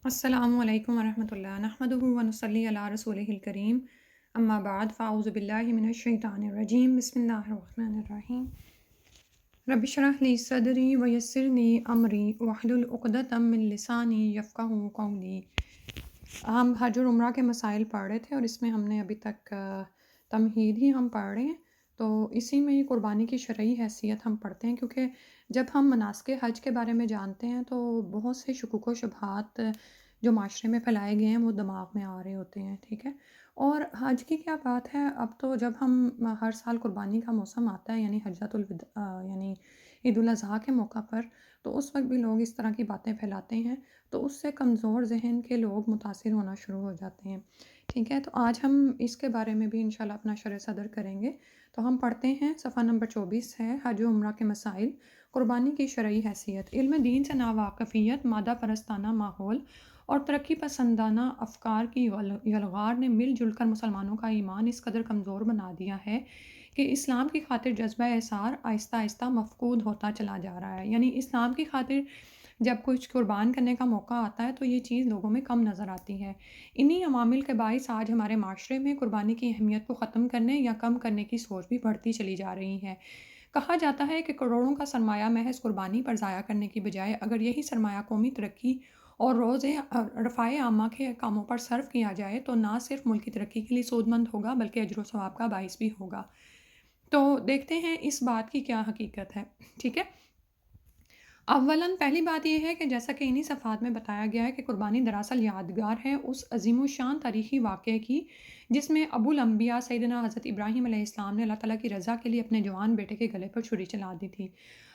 السلام علیکم ورحمۃ اللہ نحمدہ ونصلی علی رسولہ الکریم اما بعد فاعوذ باللہ من الشیطان الرجیم بسم اللہ الرحمن الرحیم رب اشرح لی صدری ویسرنی امری واحلل عقدۃ من لسانی یفقہوا قولی۔ ہم حج اور عمرہ کے مسائل پڑھ رہے تھے اور اس میں ہم نے ابھی تک تمہید ہی ہم پڑھ رہے ہیں، تو اسی میں قربانی کی شرعی حیثیت ہم پڑھتے ہیں، کیونکہ جب ہم مناسک حج کے بارے میں جانتے ہیں تو بہت سے شکوک و شبہات جو معاشرے میں پھیلائے گئے ہیں وہ دماغ میں آ رہے ہوتے ہیں، ٹھیک ہے۔ اور حج کی کیا بات ہے، اب تو جب ہم ہر سال قربانی کا موسم آتا ہے، یعنی حجۃ الوداع یعنی عید الاضحیٰ کے موقع پر، تو اس وقت بھی لوگ اس طرح کی باتیں پھیلاتے ہیں، تو اس سے کمزور ذہن کے لوگ متاثر ہونا شروع ہو جاتے ہیں، ٹھیک ہے۔ تو آج ہم اس کے بارے میں بھی انشاءاللہ اپنا شرح صدر کریں گے۔ تو ہم پڑھتے ہیں، صفحہ نمبر 24 ہے حج و عمرہ کے مسائل، قربانی کی شرعی حیثیت۔ علم دین سے ناواقفیت، مادہ پرستانہ ماحول اور ترقی پسندانہ افکار کی یلغار نے مل جل کر مسلمانوں کا ایمان اس قدر کمزور بنا دیا ہے کہ اسلام کی خاطر جذبہ احسار آہستہ آہستہ مفقود ہوتا چلا جا رہا ہے۔ یعنی اسلام کی خاطر جب کچھ قربان کرنے کا موقع آتا ہے تو یہ چیز لوگوں میں کم نظر آتی ہے۔ انہی عوامل کے باعث آج ہمارے معاشرے میں قربانی کی اہمیت کو ختم کرنے یا کم کرنے کی سوچ بھی بڑھتی چلی جا رہی ہے۔ کہا جاتا ہے کہ کروڑوں کا سرمایہ محض قربانی پر ضائع کرنے کی بجائے اگر یہی سرمایہ قومی ترقی اور رفع عامہ کے کاموں پر صرف کیا جائے تو نہ صرف ملک کی ترقی کے لیے سود مند ہوگا بلکہ اجر و ثواب کا باعث بھی ہوگا۔ تو دیکھتے ہیں اس بات کی کیا حقیقت ہے، ٹھیک ہے۔ اولاً پہلی بات یہ ہے کہ جیسا کہ انہی صفحات میں بتایا گیا ہے کہ قربانی دراصل یادگار ہے اس عظیم الشان تاریخی واقعے کی جس میں ابو الانبیاء سیدنا حضرت ابراہیم علیہ السلام نے اللہ تعالیٰ کی رضا کے لیے اپنے جوان بیٹے کے گلے پر چھری چلا دی تھی۔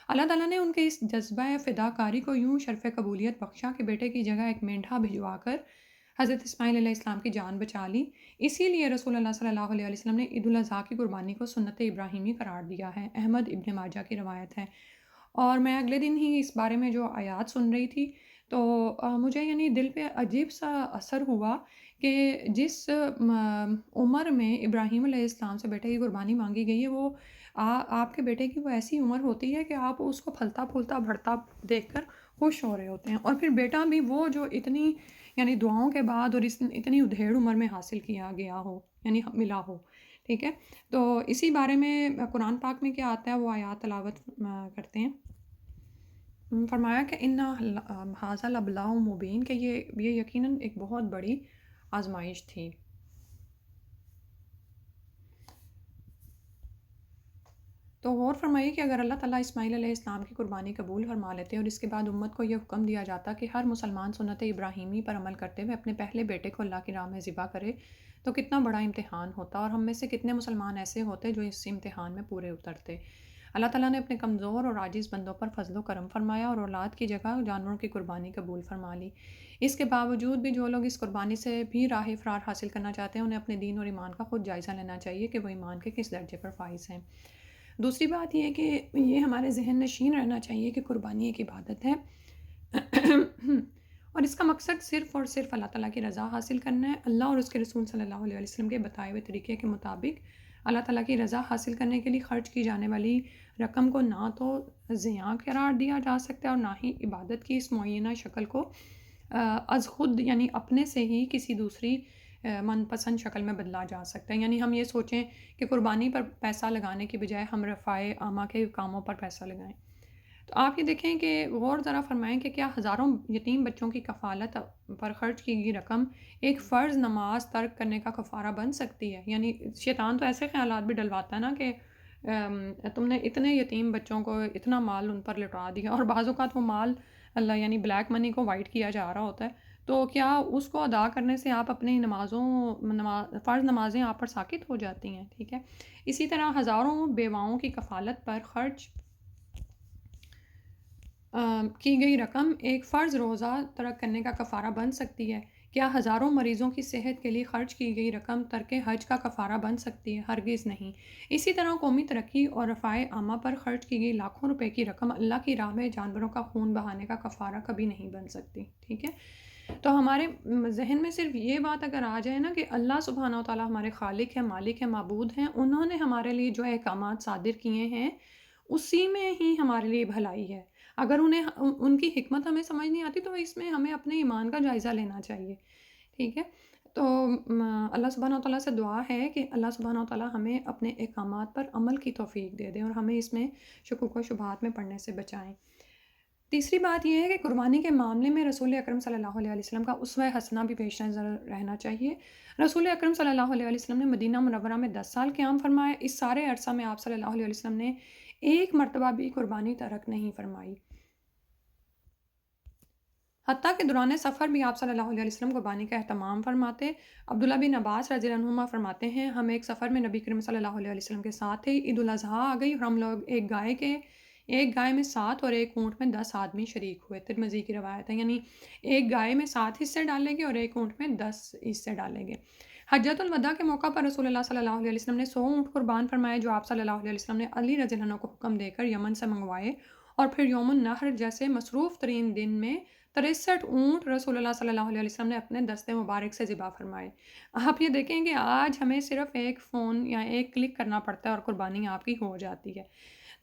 اللہ تعالیٰ نے ان کے اس جذبہ فداکاری کو یوں شرف قبولیت بخشا کہ بیٹے کی جگہ ایک مینڈھا بھجوا کر حضرت اسماعیل علیہ السلام کی جان بچا لی۔ اسی لیے رسول اللہ صلی اللہ علیہ وسلم نے عید الاضحیٰ کی قربانی کو سنت ابراہیمی قرار دیا ہے۔ احمد ابن ماجہ کی روایت ہے، اور میں اگلے دن ہی اس بارے میں جو آیات سن رہی تھی تو مجھے یعنی دل پہ عجیب سا اثر ہوا کہ جس عمر میں ابراہیم علیہ السلام سے بیٹے کی قربانی مانگی گئی ہے وہ آپ کے بیٹے کی وہ ایسی عمر ہوتی ہے کہ آپ اس کو پھلتا پھولتا بڑھتا دیکھ کر خوش ہو رہے ہوتے ہیں، اور پھر بیٹا بھی وہ جو اتنی یعنی دعاؤں کے بعد اور اتنی ادھیڑ عمر میں حاصل کیا گیا ہو، یعنی ملا ہو، ٹھیک ہے۔ تو اسی بارے میں قرآن پاک میں کیا آتا ہے وہ آیات تلاوت کرتے ہیں۔ فرمایا کہ ھذا لبلاء مبین، کہ یہ یقیناً ایک بہت بڑی آزمائش تھی۔ تو غور فرمائیے کہ اگر اللہ تعالیٰ اسماعیل علیہ السلام کی قربانی قبول فرما لیتے اور اس کے بعد امت کو یہ حکم دیا جاتا کہ ہر مسلمان سنت ابراہیمی پر عمل کرتے ہوئے اپنے پہلے بیٹے کو اللہ کی راہ میں ذبح کرے تو کتنا بڑا امتحان ہوتا، اور ہم میں سے کتنے مسلمان ایسے ہوتے جو اس امتحان میں پورے اترتے۔ اللہ تعالیٰ نے اپنے کمزور اور عاجز بندوں پر فضل و کرم فرمایا اور اولاد کی جگہ جانوروں کی قربانی قبول فرما لی۔ اس کے باوجود بھی جو لوگ اس قربانی سے بھی راہ فرار حاصل کرنا چاہتے ہیں انہیں اپنے دین اور ایمان کا خود جائزہ لینا چاہیے کہ وہ ایمان کے کس درجے پر فائز ہیں۔ دوسری بات یہ ہے کہ یہ ہمارے ذہن نشین رہنا چاہیے کہ قربانی ایک عبادت ہے اور اس کا مقصد صرف اور صرف اللہ تعالیٰ کی رضا حاصل کرنا ہے۔ اللہ اور اس کے رسول صلی اللہ علیہ وسلم کے بتائے ہوئے طریقے کے مطابق اللہ تعالیٰ کی رضا حاصل کرنے کے لیے خرچ کی جانے والی رقم کو نہ تو ضیاع قرار دیا جا سکتا ہے اور نہ ہی عبادت کی اس معینہ شکل کو از خود یعنی اپنے سے ہی کسی دوسری من پسند شکل میں بدلا جا سکتا ہے۔ یعنی ہم یہ سوچیں کہ قربانی پر پیسہ لگانے کی بجائے ہم رفع عامہ کے کاموں پر پیسہ لگائیں۔ تو آپ یہ دیکھیں کہ غور ذرا فرمائیں کہ کیا ہزاروں یتیم بچوں کی کفالت پر خرچ کی گئی رقم ایک فرض نماز ترک کرنے کا کفارہ بن سکتی ہے؟ یعنی شیطان تو ایسے خیالات بھی ڈلواتا ہے نا کہ تم نے اتنے یتیم بچوں کو اتنا مال ان پر لٹا دیا، اور بعض اوقات وہ مال اللہ یعنی بلیک منی کو وائٹ کیا جا رہا ہوتا ہے، تو کیا اس کو ادا کرنے سے آپ اپنی فرض نمازیں آپ پر ساقط ہو جاتی ہیں، ٹھیک ہے۔ اسی طرح ہزاروں بیواؤں کی کفالت پر خرچ کی گئی رقم ایک فرض روزہ ترک کرنے کا کفارہ بن سکتی ہے؟ کیا ہزاروں مریضوں کی صحت کے لیے خرچ کی گئی رقم ترک حج کا کفارہ بن سکتی ہے؟ ہرگز نہیں۔ اسی طرح قومی ترقی اور رفع عامہ پر خرچ کی گئی لاکھوں روپے کی رقم اللہ کی راہ میں جانوروں کا خون بہانے کا کفارہ کبھی نہیں بن سکتی، ٹھیک ہے۔ تو ہمارے ذہن میں صرف یہ بات اگر آ جائے نا کہ اللہ سبحانہ و تعالیٰ ہمارے خالق ہیں، مالک ہیں، معبود ہیں، انہوں نے ہمارے لیے جو احکامات صادر کیے ہیں اسی میں ہی ہمارے لیے بھلائی ہے۔ اگر انہیں ان کی حکمت ہمیں سمجھ نہیں آتی تو اس میں ہمیں اپنے ایمان کا جائزہ لینا چاہیے، ٹھیک ہے؟ تو اللہ سبحانہ وتعالیٰ سے دعا ہے کہ اللہ سبحانہ وتعالیٰ ہمیں اپنے احکامات پر عمل کی توفیق دے دیں اور ہمیں اس میں شکوک و شبہات میں پڑنے سے بچائیں۔ تیسری بات یہ ہے کہ قربانی کے معاملے میں رسول اکرم صلی اللہ علیہ وسلم کا اسوہ حسنہ بھی پیش نظر رہنا چاہیے۔ رسول اکرم صلی اللہ علیہ وسلم نے مدینہ منورہ میں 10 سال قیام فرمایا۔ اس سارے عرصہ میں آپ صلی اللہ علیہ وسلم نے ایک مرتبہ بھی قربانی ترک نہیں فرمائی، حتیٰ کہ دوران سفر بھی آپ صلی اللہ علیہ وسلم قربانی کا اہتمام فرماتے۔ عبداللہ بن عباس رضی اللہ عنہما فرماتے ہیں، ہم ایک سفر میں نبی کریم صلی اللہ علیہ وسلم کے ساتھ تھے، عید الاضحیٰ آ گئی اور ہم لوگ ایک گائے میں 7 اور ایک اونٹ میں 10 آدمی شریک ہوئے۔ ترمذی کی روایت ہے، یعنی ایک گائے میں 7 حصے ڈالیں گے اور ایک اونٹ میں 10 حصے ڈالیں گے۔ حجۃ الوداع کے موقع پر رسول اللہ صلی اللہ علیہ وسلم نے 100 اونٹ قربان فرمائے، جو آپ صلی اللہ علیہ وسلم نے علی رضی اللہ عنہ کو حکم دے کر یمن سے منگوائے، اور پھر یوم النحر جیسے مصروف ترین دن میں 63 اونٹ رسول اللہ صلی اللہ علیہ وسلم نے اپنے دست مبارک سے ذبح فرمائے۔ آپ یہ دیکھیں کہ آج ہمیں صرف ایک فون یا ایک کلک کرنا پڑتا ہے اور قربانی آپ کی ہو جاتی ہے۔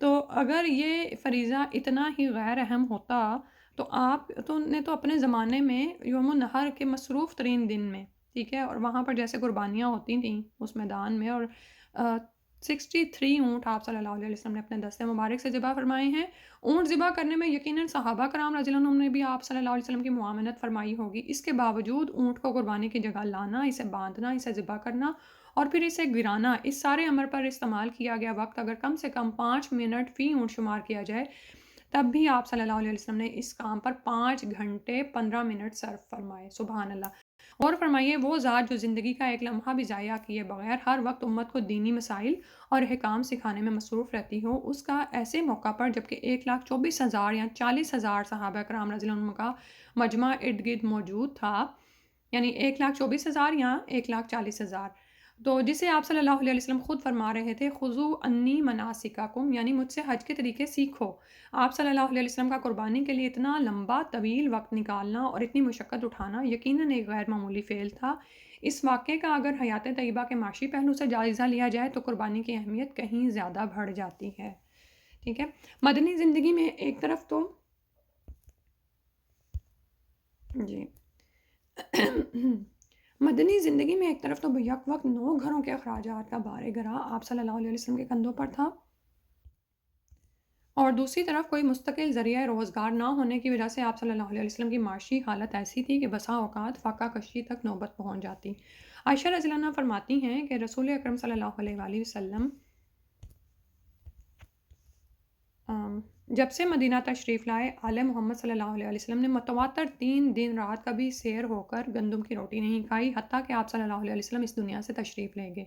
تو اگر یہ فریضہ اتنا ہی غیر اہم ہوتا تو آپ نے تو اپنے زمانے میں یوم النحر کے مصروف ترین دن میں، ٹھیک ہے، اور وہاں پر جیسے قربانیاں ہوتی تھیں اس میدان میں، اور 63 اونٹ آپ صلی اللہ علیہ وسلم نے اپنے دست مبارک سے ذبح فرمائے ہیں۔ اونٹ ذبح کرنے میں یقیناً صحابہ کرام رضی اللہ عنہم نے بھی آپ صلی اللہ علیہ وسلم کی معاونت فرمائی ہوگی۔ اس کے باوجود اونٹ کو قربانی کی جگہ لانا، اسے باندھنا، اسے ذبح کرنا اور پھر اسے گرانا، اس سارے عمل پر استعمال کیا گیا وقت اگر کم سے کم 5 منٹ فی اونٹ شمار کیا جائے، تب بھی آپ صلی اللہ علیہ وسلم نے اس کام پر 5 گھنٹے 15 منٹ صرف فرمائے۔ سبحان اللہ! اور فرمائیے، وہ ذات جو زندگی کا ایک لمحہ بھی ضائع کیے بغیر ہر وقت امت کو دینی مسائل اور احکام سکھانے میں مصروف رہتی ہو، اس کا ایسے موقع پر جبکہ 1,24,000 یا 40,000 صحابہ کرام رضی اللہ عنہم کا مجمع ارد گرد موجود تھا، یعنی 1,24,000 یا 1,40,000، تو جسے آپ صلی اللہ علیہ وسلم خود فرما رہے تھے، خذوا عنی مناسککم، یعنی مجھ سے حج کے طریقے سیکھو۔ آپ صلی اللہ علیہ وسلم کا قربانی کے لیے اتنا لمبا طویل وقت نکالنا اور اتنی مشقت اٹھانا یقیناً ایک غیر معمولی فعل تھا۔ اس واقعے کا اگر حیات طیبہ کے معاشی پہلو سے جائزہ لیا جائے تو قربانی کی اہمیت کہیں زیادہ بڑھ جاتی ہے، ٹھیک ہے۔ مدنی زندگی میں ایک طرف تو مدنی زندگی میں ایک طرف تو بیک وقت 9 گھروں کے اخراجات کا بار گراں آپ صلی اللہ علیہ وسلم کے کندھوں پر تھا، اور دوسری طرف کوئی مستقل ذریعہ روزگار نہ ہونے کی وجہ سے آپ صلی اللہ علیہ وسلم کی معاشی حالت ایسی تھی کہ بسا اوقات فاقہ کشی تک نوبت پہنچ جاتی۔ عائشہ رضی اللہ عنہا فرماتی ہیں کہ رسول اکرم صلی اللہ علیہ وآلہ وسلم جب سے مدینہ تشریف لائے، آل محمد صلی اللہ علیہ وسلم نے متواتر 3 دن رات کبھی سیر ہو کر گندم کی روٹی نہیں کھائی، حتیٰ کہ آپ صلی اللہ علیہ وسلم اس دنیا سے تشریف لے گئے۔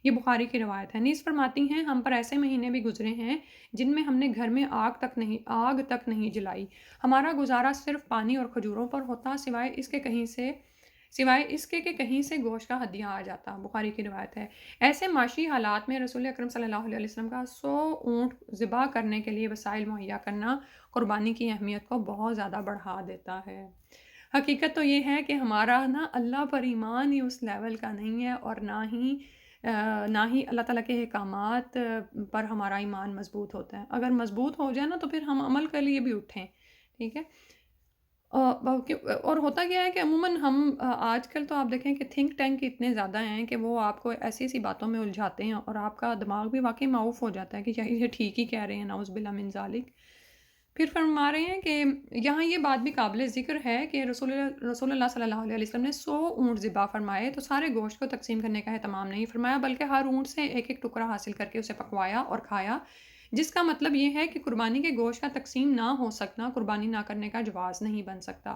یہ بخاری کی روایت ہے۔ نیز فرماتی ہیں، ہم پر ایسے مہینے بھی گزرے ہیں جن میں ہم نے گھر میں آگ تک نہیں جلائی، ہمارا گزارا صرف پانی اور کھجوروں پر ہوتا، سوائے اس کے کہ کہیں سے گوشت کا ہدیہ آ جاتا۔ بخاری کی روایت ہے۔ ایسے معاشی حالات میں رسول اکرم صلی اللہ علیہ وسلم کا 100 اونٹ ذبح کرنے کے لیے وسائل مہیا کرنا قربانی کی اہمیت کو بہت زیادہ بڑھا دیتا ہے۔ حقیقت تو یہ ہے کہ ہمارا اللہ پر ایمان ہی اس لیول کا نہیں ہے، اور نہ ہی اللہ تعالیٰ کے احکامات پر ہمارا ایمان مضبوط ہوتا ہے۔ اگر مضبوط ہو جائے نا تو پھر ہم عمل کے لیے بھی اٹھیں، ٹھیک ہے۔ اور ہوتا کیا ہے کہ عموماً ہم آج کل تو آپ دیکھیں کہ تھنک ٹینک اتنے زیادہ ہیں کہ وہ آپ کو ایسی ایسی باتوں میں الجھاتے ہیں اور آپ کا دماغ بھی واقعی معاف ہو جاتا ہے کہ یہ ٹھیک ہی کہہ رہے ہیں، نعوذ باللہ من ذالک۔ پھر فرما رہے ہیں کہ یہاں یہ بات بھی قابل ذکر ہے کہ رسول اللہ صلی اللہ علیہ وسلم نے 100 اونٹ ذبح فرمائے تو سارے گوشت کو تقسیم کرنے کا اہتمام نہیں فرمایا، بلکہ ہر اونٹ سے ایک ایک ٹکڑا حاصل کر کے اسے پکوایا اور کھایا، جس کا مطلب یہ ہے کہ قربانی کے گوشت کا تقسیم نہ ہو سکنا قربانی نہ کرنے کا جواز نہیں بن سکتا۔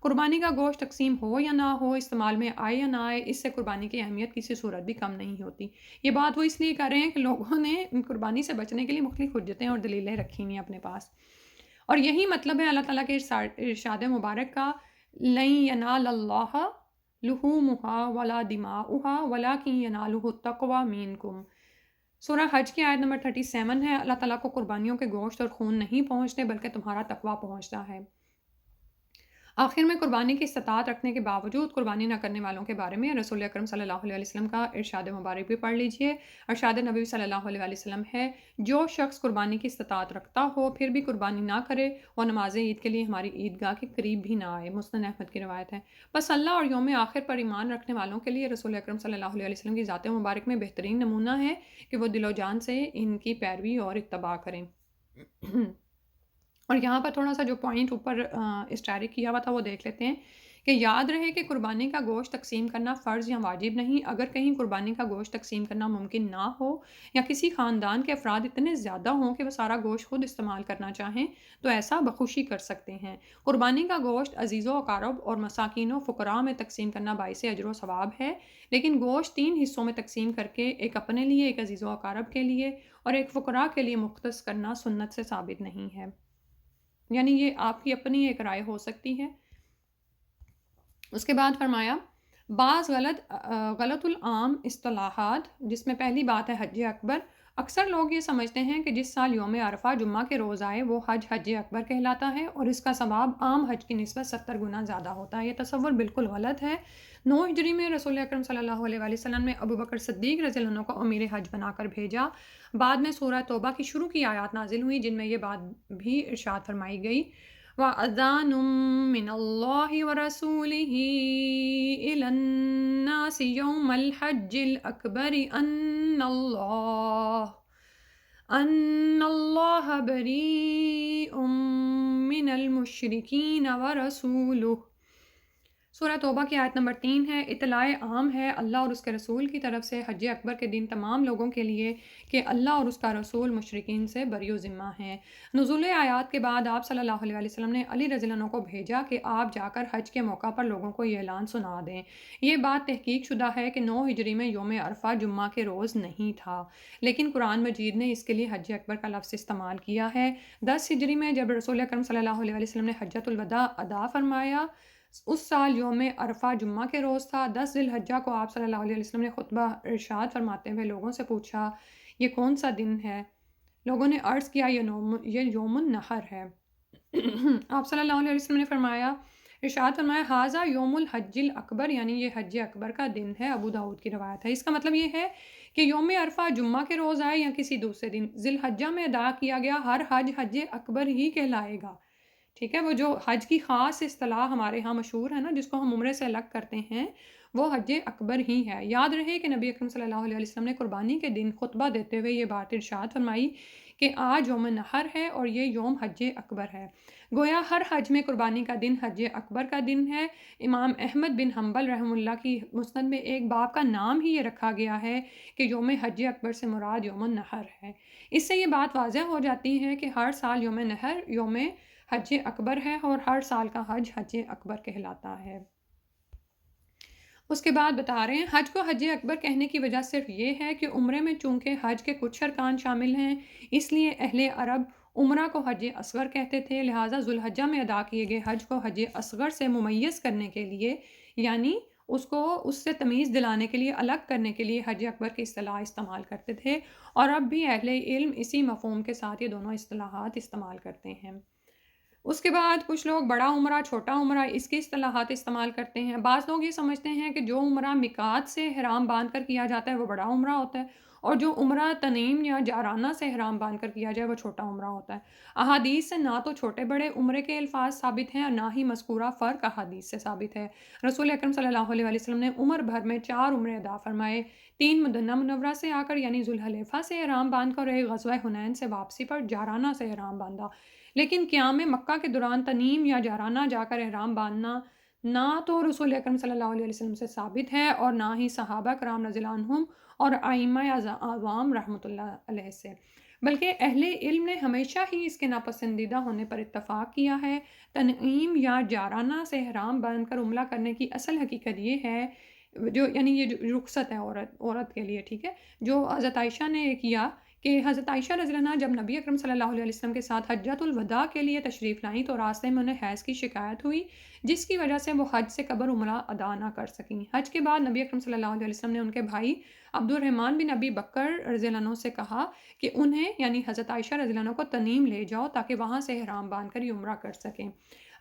قربانی کا گوشت تقسیم ہو یا نہ ہو، استعمال میں آئے یا نہ آئے، اس سے قربانی کی اہمیت کسی صورت بھی کم نہیں ہوتی۔ یہ بات وہ اس لیے کر رہے ہیں کہ لوگوں نے قربانی سے بچنے کے لیے مختلف حجتیں اور دلیلیں رکھی ہوئی ہیں اپنے پاس، اور یہی مطلب ہے اللہ تعالیٰ کے ارشاد مبارک کا، لَن يَنَالَ اللَّهَ لُحُومُهَا وَلَا دِمَاؤُهَا وَلَٰكِن يَنَالُهُ التَّقْوَىٰ مِنكُمْ۔ سورہ حج کی آیت نمبر 37 ہے، اللہ تعالیٰ کو قربانیوں کے گوشت اور خون نہیں پہنچتے بلکہ تمہارا تقویٰ پہنچتا ہے۔ آخر میں قربانی کی استطاعت رکھنے کے باوجود قربانی نہ کرنے والوں کے بارے میں رسول اکرم صلی اللہ علیہ وسلم کا ارشاد مبارک بھی پڑھ لیجئے۔ ارشاد نبی صلی اللہ علیہ وسلم ہے، جو شخص قربانی کی استطاعت رکھتا ہو پھر بھی قربانی نہ کرے وہ نماز عید کے لیے ہماری عیدگاہ کے قریب بھی نہ آئے۔ مسند احمد کی روایت ہے۔ بس اللہ اور یوم آخر پر ایمان رکھنے والوں کے لیے رسول اکرم صلی اللہ علیہ وسلم کی ذات مبارک میں بہترین نمونہ ہے کہ وہ دل و جان سے ان کی پیروی اور اتباع کریں۔ اور یہاں پر تھوڑا سا جو پوائنٹ اوپر اسٹائرک کیا ہوا تھا وہ دیکھ لیتے ہیں کہ یاد رہے کہ قربانی کا گوشت تقسیم کرنا فرض یا واجب نہیں۔ اگر کہیں قربانی کا گوشت تقسیم کرنا ممکن نہ ہو یا کسی خاندان کے افراد اتنے زیادہ ہوں کہ وہ سارا گوشت خود استعمال کرنا چاہیں تو ایسا بخوشی کر سکتے ہیں۔ قربانی کا گوشت عزیز و اقارب اور مساکین و فقراء میں تقسیم کرنا باعث اجر و ثواب ہے، لیکن گوشت 3 حصوں میں تقسیم کر کے ایک اپنے لیے، ایک عزیز و اقارب کے لیے اور ایک فقراء کے لیے مختص کرنا سنت سے ثابت نہیں ہے۔ یعنی یہ آپ کی اپنی ایک رائے ہو سکتی ہے۔ اس کے بعد فرمایا بعض غلط العام اصطلاحات، جس میں پہلی بات ہے حج اکبر۔ اکثر لوگ یہ سمجھتے ہیں کہ جس سال یوم عرفہ جمعہ کے روز آئے وہ حج اکبر کہلاتا ہے اور اس کا ثواب عام حج کی نسبت 70 گنا زیادہ ہوتا ہے۔ یہ تصور بالکل غلط ہے۔ 9 ہجری میں رسول اکرم صلی اللہ علیہ وسلم نے ابو بکر صدیق رضی اللہ عنہ کو امیر حج بنا کر بھیجا۔ بعد میں سورہ توبہ کی شروع کی آیات نازل ہوئی جن میں یہ بات بھی ارشاد فرمائی گئی، وَأَذَانٌ مِّنَ اللَّهِ وَرَسُولِهِ إِلَى النَّاسِ يَوْمَ الْحَجِّ الْأَكْبَرِ أَنَّ اللَّهَ بَرِيءٌ مِّنَ الْمُشْرِكِينَ وَرَسُولُهُ۔ سورہ توبہ کی آیت نمبر 3 ہے، اطلاع عام ہے اللہ اور اس کے رسول کی طرف سے حج اکبر کے دن تمام لوگوں کے لیے کہ اللہ اور اس کا رسول مشرکین سے بری و ذمہ ہیں۔ نزول آیات کے بعد آپ صلی اللہ علیہ وسلم نے علی رضی اللہ عنہ کو بھیجا کہ آپ جا کر حج کے موقع پر لوگوں کو یہ اعلان سنا دیں۔ یہ بات تحقیق شدہ ہے کہ 9 ہجری میں یوم عرفہ جمعہ کے روز نہیں تھا، لیکن قرآن مجید نے اس کے لیے حج اکبر کا لفظ استعمال کیا ہے۔ 10 ہجری میں جب رسول اکرم صلی اللہ علیہ وسلم نے حجۃ الوداع ادا فرمایا، اس سال یوم عرفہ جمعہ کے روز تھا۔ 10 ذی الحجہ کو آپ صلی اللہ علیہ وسلم نے خطبہ ارشاد فرماتے ہوئے لوگوں سے پوچھا یہ کون سا دن ہے؟ لوگوں نے عرض کیا یہ یوم النحر ہے۔ آپ صلی اللہ علیہ وسلم نے ارشاد فرمایا ھذا یوم الحج الاکبر، یعنی یہ حج اکبر کا دن ہے۔ ابو داؤد کی روایت ہے۔ اس کا مطلب یہ ہے کہ یوم عرفہ جمعہ کے روز آئے یا کسی دوسرے دن، ذی الحجہ میں ادا کیا گیا ہر حج حج اکبر ہی کہلائے گا۔ ٹھیک ہے، وہ جو حج کی خاص اصطلاح ہمارے ہاں مشہور ہے نا، جس کو ہم عمرے سے الگ کرتے ہیں، وہ حج اکبر ہی ہے۔ یاد رہے کہ نبی اکرم صلی اللہ علیہ وسلم نے قربانی کے دن خطبہ دیتے ہوئے یہ بات ارشاد فرمائی کہ آج یوم نحر ہے اور یہ یوم حج اکبر ہے۔ گویا ہر حج میں قربانی کا دن حج اکبر کا دن ہے۔ امام احمد بن حنبل رحمہ اللہ کی مسند میں ایک باب کا نام ہی یہ رکھا گیا ہے کہ یوم حج اکبر سے مراد یوم النحر ہے۔ اس سے یہ بات واضح ہو جاتی ہے کہ ہر سال یوم نحر یوم حج اکبر ہے اور ہر سال کا حج حج اکبر کہلاتا ہے۔ اس کے بعد بتا رہے ہیں حج کو حج اکبر کہنے کی وجہ صرف یہ ہے کہ عمرے میں چونکہ حج کے کچھ ارکان شامل ہیں، اس لیے اہل عرب عمرہ کو حج اصغر کہتے تھے، لہٰذا ذوالحجہ میں ادا کیے گئے حج کو حج اصغر سے ممیز کرنے کے لیے، یعنی اس کو اس سے تمیز دلانے کے لیے، الگ کرنے کے لیے حج اکبر کی اصطلاح استعمال کرتے تھے، اور اب بھی اہل علم اسی مفہوم کے ساتھ یہ دونوں اصطلاحات استعمال کرتے ہیں۔ اس کے بعد کچھ لوگ بڑا عمرہ چھوٹا عمرہ اس کی اصطلاحات استعمال کرتے ہیں۔ بعض لوگ یہ سمجھتے ہیں کہ جو عمرہ میقات سے احرام باندھ کر کیا جاتا ہے وہ بڑا عمرہ ہوتا ہے، اور جو عمرہ تنعیم یا جارانہ سے احرام باندھ کر کیا جائے وہ چھوٹا عمرہ ہوتا ہے۔ احادیث سے نہ تو چھوٹے بڑے عمرے کے الفاظ ثابت ہیں اور نہ ہی مذکورہ فرق احادیث سے ثابت ہے۔ رسول اکرم صلی اللہ علیہ وسلم نے عمر بھر میں 4 عمرے ادا فرمائے، 3 مدینہ منورہ سے آ کر یعنی ذوالحلیفہ سے احرام باندھ کر، ایک غزوہ حنین سے واپسی پر جارانہ سے احرام باندھا۔ لیکن قیام مکہ کے دوران تنعیم یا جارانہ جا کر احرام باندھنا نہ تو رسول اکرم صلی اللہ علیہ وسلم سے ثابت ہے اور نہ ہی صحابہ کرام رضی اللہ عنہم اور ائمہ اعظام رحمۃ اللہ علیہ سے، بلکہ اہل علم نے ہمیشہ ہی اس کے ناپسندیدہ ہونے پر اتفاق کیا ہے۔ تنعیم یا جارانہ سے احرام باندھ کر عمرہ کرنے کی اصل حقیقت یہ ہے یعنی یہ جو رخصت ہے عورت کے لیے، ٹھیک ہے، جو حضرت عائشہ نے کیا کہ حضرت عائشہ رضی اللہ عنہا جب نبی اکرم صلی اللہ علیہ وسلم کے ساتھ حجۃ الوداع کے لیے تشریف لائیں تو راستے میں انہیں حیض کی شکایت ہوئی، جس کی وجہ سے وہ حج سے قبل عمرہ ادا نہ کر سکیں۔ حج کے بعد نبی اکرم صلی اللہ علیہ وسلم نے ان کے بھائی عبد الرحمن بن ابی بکر رضی اللہ عنہ سے کہا کہ انہیں یعنی حضرت عائشہ رضی اللہ عنہ کو تنعیم لے جاؤ تاکہ وہاں سے احرام باندھ کر یہ عمرہ کر سکیں۔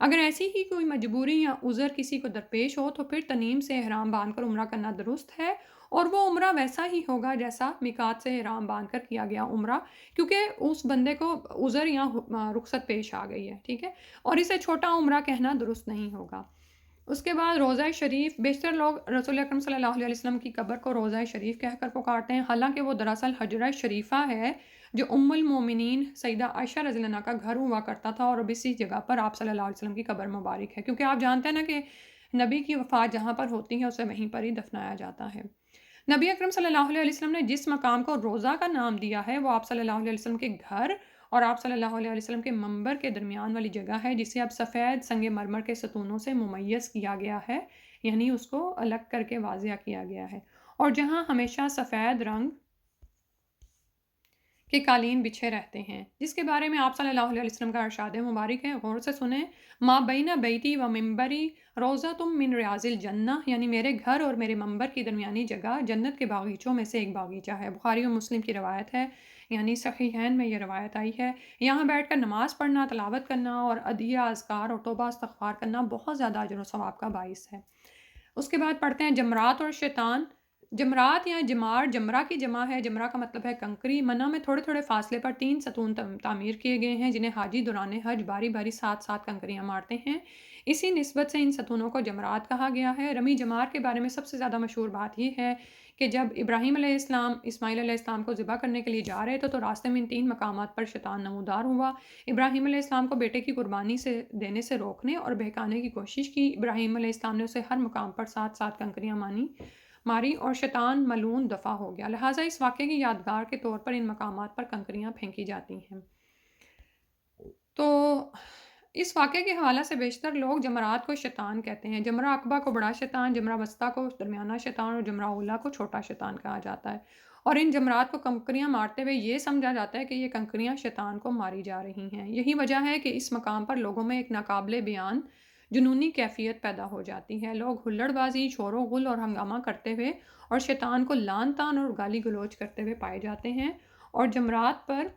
اگر ایسی ہی کوئی مجبوری یا عذر کسی کو درپیش ہو تو پھر تنیم سے احرام باندھ کر عمرہ کرنا درست ہے، اور وہ عمرہ ویسا ہی ہوگا جیسا میقات سے احرام باندھ کر کیا گیا عمرہ، کیونکہ اس بندے کو عذر یا رخصت پیش آ گئی ہے، ٹھیک ہے، اور اسے چھوٹا عمرہ کہنا درست نہیں ہوگا۔ اس کے بعد روضہ شریف، بیشتر لوگ رسول اکرم صلی اللہ علیہ وسلم کی قبر کو روضہ شریف کہہ کر پکارتے ہیں، حالانکہ وہ دراصل حجرہ شریفہ ہے جو ام المومنین سیدہ عائشہ رضی اللہ عنہا کا گھر ہوا کرتا تھا، اور اب اسی جگہ پر آپ صلی اللہ علیہ وسلم کی قبر مبارک ہے، کیونکہ آپ جانتے ہیں نا کہ نبی کی وفات جہاں پر ہوتی ہے اسے وہیں پر ہی دفنایا جاتا ہے۔ نبی اکرم صلی اللہ علیہ وسلم نے جس مقام کو روضہ کا نام دیا ہے وہ آپ صلی اللہ علیہ وسلم کے گھر اور آپ صلی اللہ علیہ وسلم کے منبر کے درمیان والی جگہ ہے، جسے اب سفید سنگ مرمر کے ستونوں سے ممیز کیا گیا ہے، یعنی اس کو الگ کر کے واضح کیا گیا ہے، اور جہاں ہمیشہ سفید رنگ کے قالین بچھے رہتے ہیں، جس کے بارے میں آپ صلی اللہ علیہ وسلم کا ارشاد مبارک ہے، غور سے سنیں، ما بین بیتی و منبری روضۃ من ریاض الجنہ، یعنی میرے گھر اور میرے منبر کی درمیانی جگہ جنت کے باغیچوں میں سے ایک باغیچہ ہے۔ بخاری و مسلم کی روایت ہے، یعنی صحیحین میں یہ روایت آئی ہے۔ یہاں بیٹھ کر نماز پڑھنا، تلاوت کرنا اور ادعیہ، اذکار اور توبہ استغفار کرنا بہت زیادہ اجر و ثواب کا باعث ہے۔ اس کے بعد پڑھتے ہیں جمرات اور شیطان۔ جمرات یا جمار جمرہ کی جمع ہے، جمرہ کا مطلب ہے کنکری۔ منع میں تھوڑے تھوڑے فاصلے پر 3 ستون تعمیر کیے گئے ہیں جنہیں حاجی دوران حج باری باری ساتھ ساتھ کنکریاں مارتے ہیں، اسی نسبت سے ان ستونوں کو جمرات کہا گیا ہے۔ رمی جمار کے بارے میں سب سے زیادہ مشہور بات یہ ہے کہ جب ابراہیم علیہ السلام اسماعیل علیہ السلام کو ذبح کرنے کے لیے جا رہے تھے تو راستے میں ان 3 مقامات پر شیطان نمودار ہوا۔ ابراہیم علیہ السلام کو بیٹے کی قربانی سے دینے سے روکنے اور بہکانے کی کوشش کی۔ ابراہیم علیہ السلام نے اسے ہر مقام پر ساتھ ساتھ کنکریاں ماری اور شیطان ملعون دفع ہو گیا، لہٰذا اس واقعے کی یادگار کے طور پر ان مقامات پر کنکریاں پھینکی جاتی ہیں۔ تو اس واقعے کے حوالے سے بیشتر لوگ جمرات کو شیطان کہتے ہیں۔ جمرہ عقبہ کو بڑا شیطان، جمرہ وسطیٰ کو درمیانہ شیطان اور جمرہ اولیٰ کو چھوٹا شیطان کہا جاتا ہے، اور ان جمرات کو کنکریاں مارتے ہوئے یہ سمجھا جاتا ہے کہ یہ کنکریاں شیطان کو ماری جا رہی ہیں۔ یہی وجہ ہے کہ اس مقام پر لوگوں میں ایک ناقابل بیان جنونی کیفیت پیدا ہو جاتی ہے۔ لوگ ہلڑ بازی، شور و غل اور ہنگامہ کرتے ہوئے اور شیطان کو لعن طعن اور گالی گلوچ کرتے ہوئے پائے جاتے ہیں، اور جمرات پر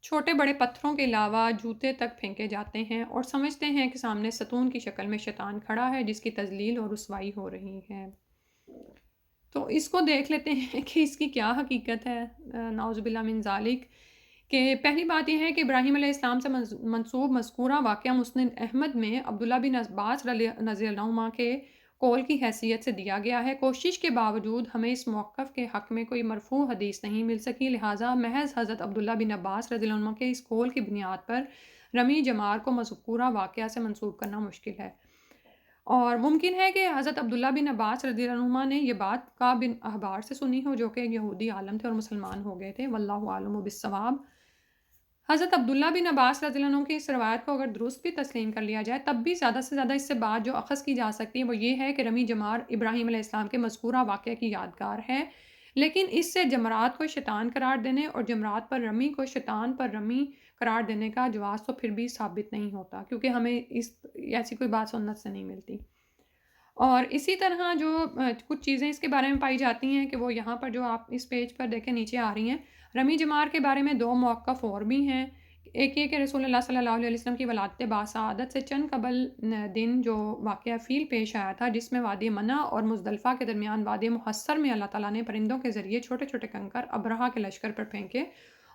چھوٹے بڑے پتھروں کے علاوہ جوتے تک پھینکے جاتے ہیں اور سمجھتے ہیں کہ سامنے ستون کی شکل میں شیطان کھڑا ہے جس کی تذلیل اور رسوائی ہو رہی ہے۔ تو اس کو دیکھ لیتے ہیں کہ اس کی کیا حقیقت ہے، نعوذ باللہ من ذالک۔ کہ پہلی بات یہ ہے کہ ابراہیم علیہ السلام سے منسوب مذکورہ واقعہ مسند احمد میں عبداللہ بن عباس رضی اللہ عنہما کے قول کی حیثیت سے دیا گیا ہے۔ کوشش کے باوجود ہمیں اس موقف کے حق میں کوئی مرفوع حدیث نہیں مل سکی، لہٰذا محض حضرت عبداللہ بن عباس رضی اللہ عنہ کے اس قول کی بنیاد پر رمی جمار کو مذکورہ واقعہ سے منسوب کرنا مشکل ہے، اور ممکن ہے کہ حضرت عبداللہ بن عباس رضی اللہ عنہما نے یہ بات کعب بن احبار سے سنی ہو جو کہ یہودی عالم تھے اور مسلمان ہو گئے تھے، واللہ عالم بالصواب۔ حضرت عبداللہ بن عباس رضی اللہ عنہ کی اس روایت کو اگر درست بھی تسلیم کر لیا جائے تب بھی زیادہ سے زیادہ اس سے بات جو اخذ کی جا سکتی ہے وہ یہ ہے کہ رمی جمار ابراہیم علیہ السلام کے مذکورہ واقعہ کی یادگار ہے، لیکن اس سے جمرات کو شیطان قرار دینے اور جمرات پر رمی کو شیطان پر رمی قرار دینے کا جواز تو پھر بھی ثابت نہیں ہوتا، کیونکہ ہمیں ایسی کوئی بات سنت سے نہیں ملتی۔ اور اسی طرح جو کچھ چیزیں اس کے بارے میں پائی جاتی ہیں کہ وہ یہاں پر جو آپ اس پیج پر دیکھیں نیچے آ رہی ہیں، رمی جمار کے بارے میں 2 موقف اور بھی ہیں۔ ایک یہ کہ رسول اللہ صلی اللہ علیہ وسلم کی ولادت باسعادت سے چند قبل دن جو واقعہ فیل پیش آیا تھا، جس میں وادی منع اور مزدلفہ کے درمیان وادی محصر میں اللہ تعالیٰ نے پرندوں کے ذریعے چھوٹے چھوٹے کنکر ابرہہ کے لشکر پر پھینکے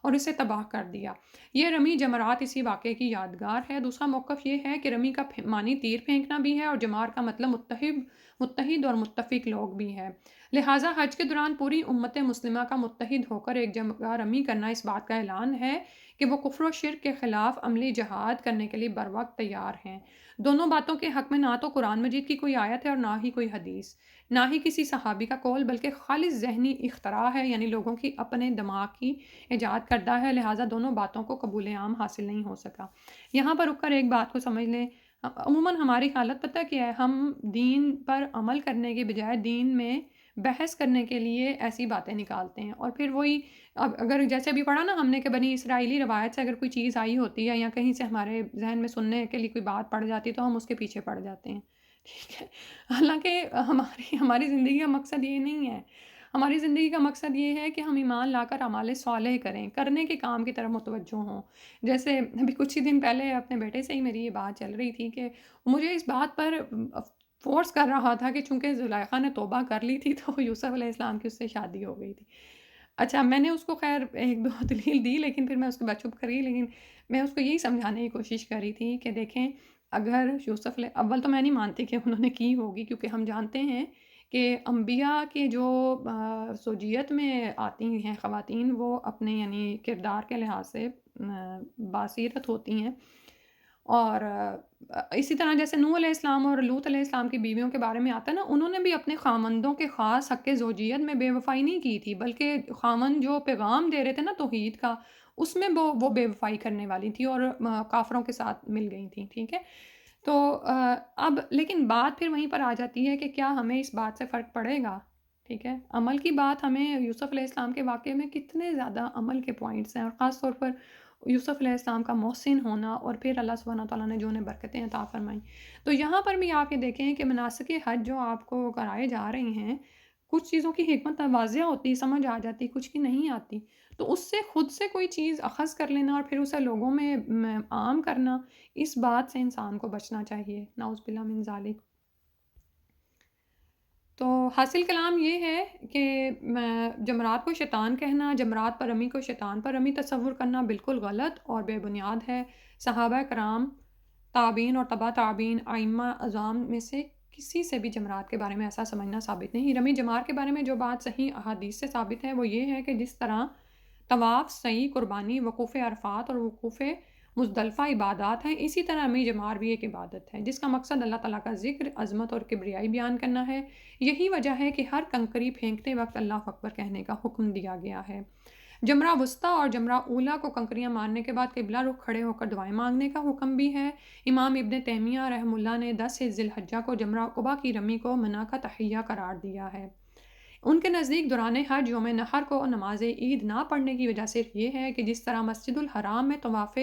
اور اسے تباہ کر دیا۔ یہ رمی جمرات اسی واقعے کی یادگار ہے۔ دوسرا موقف یہ ہے کہ رمی کا معنی تیر پھینکنا بھی ہے اور جمار کا مطلب متحد اور متفق لوگ بھی ہے، لہٰذا حج کے دوران پوری امت مسلمہ کا متحد ہو کر ایک جگہ رمی کرنا اس بات کا اعلان ہے کہ وہ کفر و شرک کے خلاف عملی جہاد کرنے کے لیے بروقت تیار ہیں۔ دونوں باتوں کے حق میں نہ تو قرآن مجید کی کوئی آیت ہے اور نہ ہی کوئی حدیث، نہ ہی کسی صحابی کا قول، بلکہ خالص ذہنی اختراع ہے، یعنی لوگوں کی اپنے دماغ کی ایجاد کردہ ہے، لہٰذا دونوں باتوں کو قبول عام حاصل نہیں ہو سکا۔ یہاں پر رک کر ایک بات کو سمجھ لیں، عموماً ہماری حالت پتہ کیا ہے، ہم دین پر عمل کرنے کے بجائے دین میں بحث کرنے کے لیے ایسی باتیں نکالتے ہیں، اور پھر وہی اب اگر جیسے ابھی پڑھا نا ہم نے کہ بنی اسرائیلی روایت سے اگر کوئی چیز آئی ہوتی ہے یا کہیں سے ہمارے ذہن میں سننے کے لیے کوئی بات پڑ جاتی ہے تو ہم اس کے پیچھے پڑ جاتے ہیں، ٹھیک ہے، حالانکہ ہماری زندگی کا مقصد یہ نہیں ہے۔ ہماری زندگی کا مقصد یہ ہے کہ ہم ایمان لا کر اعمال صالح کریں، کرنے کے کام کی طرف متوجہ ہوں۔ جیسے ابھی کچھ ہی دن پہلے اپنے بیٹے سے ہی میری یہ بات چل رہی تھی کہ مجھے اس بات پر فورس کر رہا تھا کہ چونکہ زلیخا نے توبہ کر لی تھی تو یوسف علیہ السلام کی اس سے شادی ہو گئی تھی۔ اچھا، میں نے اس کو خیر ایک دو دلیل دی، لیکن پھر میں اس کے بعد چپ کری، لیکن میں اس کو یہی سمجھانے کی کوشش کر رہی تھی کہ دیکھیں، اگر یوسف علیہ اول تو میں نہیں مانتی کہ انہوں نے کی ہوگی، کیونکہ ہم جانتے ہیں کہ انبیاء کے جو زوجیت میں آتی ہیں خواتین، وہ اپنے یعنی کردار کے لحاظ سے باصیرت ہوتی ہیں، اور اسی طرح جیسے نوح علیہ السلام اور لوط علیہ السلام کی بیویوں کے بارے میں آتا ہے نا، انہوں نے بھی اپنے خامندوں کے خاص حق زوجیت میں بے وفائی نہیں کی تھی، بلکہ خامند جو پیغام دے رہے تھے نا توحید کا، اس میں وہ بے وفائی کرنے والی تھی اور کافروں کے ساتھ مل گئی تھیں، ٹھیک ہے؟ تو اب لیکن بات پھر وہیں پر آ جاتی ہے کہ کیا ہمیں اس بات سے فرق پڑے گا؟ ٹھیک ہے، عمل کی بات ہمیں یوسف علیہ السلام کے واقعے میں کتنے زیادہ عمل کے پوائنٹس ہیں، اور خاص طور پر یوسف علیہ السلام کا محسن ہونا، اور پھر اللہ سبحانہ تعالیٰ نے جو انہیں برکتیں عطا فرمائیں۔ تو یہاں پر بھی آپ یہ دیکھیں کہ مناسک حج جو آپ کو کرائے جا رہے ہیں، کچھ چیزوں کی حکمت واضح ہوتی، سمجھ آ جاتی، کچھ کی نہیں آتی، تو اس سے خود سے کوئی چیز اخذ کر لینا اور پھر اسے لوگوں میں عام کرنا، اس بات سے انسان کو بچنا چاہیے، نعوذ باللہ من ذالک۔ تو حاصل کلام یہ ہے کہ جمرات کو شیطان کہنا، جمرات پر رمی کو شیطان پر رمی تصور کرنا بالکل غلط اور بے بنیاد ہے۔ صحابہ کرام، تابعین اور تبع تابعین، ائمہ اعظام میں سے کسی سے بھی جمرات کے بارے میں ایسا سمجھنا ثابت نہیں۔ رمی جمار کے بارے میں جو بات صحیح احادیث سے ثابت ہے وہ یہ ہے کہ جس طرح طواف، سعی، قربانی، وقوف عرفات اور وقوف مزدلفہ عبادات ہیں، اسی طرح رمی جمار بھی ایک عبادت ہے جس کا مقصد اللہ تعالیٰ کا ذکر، عظمت اور کبریائی بیان کرنا ہے۔ یہی وجہ ہے کہ ہر کنکری پھینکتے وقت اللہ اکبر کہنے کا حکم دیا گیا ہے۔ جمرہ وسطیٰ اور جمرہ اولیٰ کو کنکریاں مارنے کے بعد قبلہ رخ کھڑے ہو کر دعائیں مانگنے کا حکم بھی ہے۔ امام ابن تیمیہ رحمہ اللہ نے 10 ذی الحجہ کو جمرہ عقبہ کی رمی کو منع کا تحیہ قرار دیا ہے۔ ان کے نزدیک دوران حج یوم نحر کو نماز عید نہ پڑھنے کی وجہ صرف یہ ہے کہ جس طرح مسجد الحرام میں طواف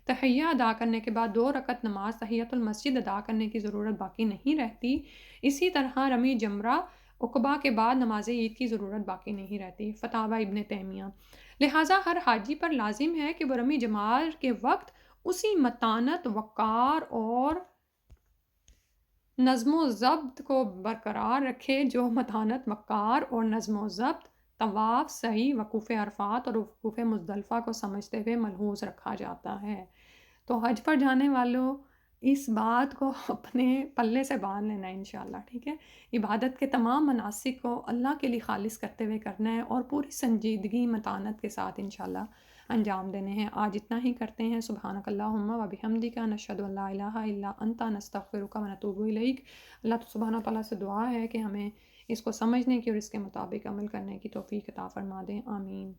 تحیہ ادا کرنے کے بعد 2 رکعت نماز تحیۃ المسجد ادا کرنے کی ضرورت باقی نہیں رہتی، اسی طرح رمی جمرہ عقبہ کے بعد نماز عید کی ضرورت باقی نہیں رہتی، فتاوی ابن تیمیہ۔ لہٰذا ہر حاجی پر لازم ہے کہ وہ رمی جمار کے وقت اسی متانت، وقار اور نظم و ضبط کو برقرار رکھے جو متانت، وقار اور نظم و ضبط طواف، سعی، وقوف عرفات اور وقوف مزدلفہ کو سمجھتے ہوئے ملحوظ رکھا جاتا ہے۔ تو حج پر جانے والوں اس بات کو اپنے پلے سے باندھ لینا ہے انشاءاللہ، ٹھیک ہے؟ عبادت کے تمام مناسک کو اللہ کے لیے خالص کرتے ہوئے کرنا ہے اور پوری سنجیدگی، متانت کے ساتھ انشاءاللہ انجام دینے ہیں۔ آج اتنا ہی کرتے ہیں۔ سبحانک اللہم و بحمدک، نشہد ان لا الہ الا انت، نستغفرک و نتوب الیک۔ اللہ سبحانہ تعالیٰ سے دعا ہے کہ ہمیں اس کو سمجھنے کی اور اس کے مطابق عمل کرنے کی توفیق عطا فرما دیں، آمین۔